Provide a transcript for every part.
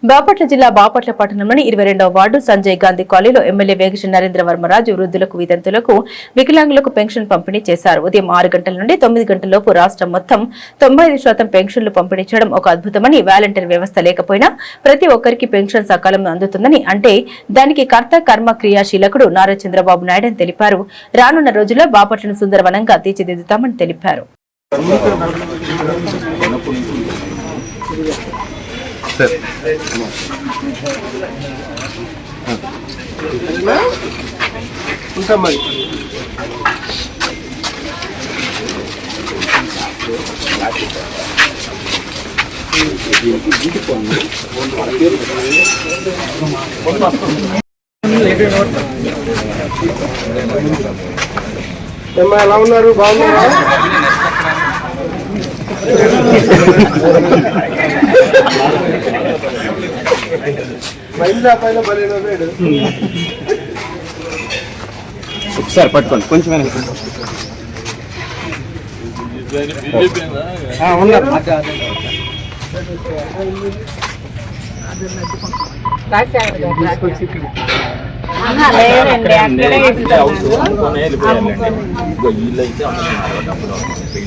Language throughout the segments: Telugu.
బాపట్ల జిల్లా బాపట్ల పట్టణంలోని 22వ వార్డు సంజయ్ గాంధీ కాలనీలో ఎమ్మెల్యే వేగిశెట్టి నరేంద్ర వర్మరాజు వృద్ధులకు వితంతులకు వికలాంగులకు పెన్షన్ పంపిణీ చేశారు. ఉదయం 6 గంటల నుండి 9 గంటలలోపు రాష్ట్రం మొత్తం 95% పెన్షన్లు పంపిణీ చేయడం ఒక అద్భుతమని, వాలంటీర్ వ్యవస్థ లేకపోయినా ప్రతి ఒక్కరికి పెన్షన్ సకాలంలో అందుతుందని, అంటే దానికి కర్త కర్మ క్రియాశీలకుడు నారా చంద్రబాబు నాయుడు అని తెలిపారు. రానున్న రోజుల్లో బాపట్లను సుందరవనంగా తీర్చిదిద్దుతామని తెలిపారు. సార్ ఉంటాం మరి. ఎలా ఉన్నారు? బాగున్నారా? ఒకసారి పట్టుకోండి, కొంచెం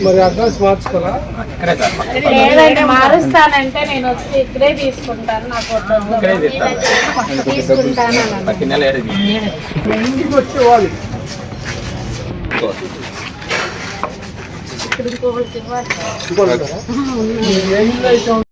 మరి అడ్వాన్స్ మార్చుకోవాలా? మారుస్తానంటే నేను వచ్చి ఇక్కడే తీసుకుంటాను. నాకు ఇంటికి వచ్చేవాళ్ళు ఇక్కడ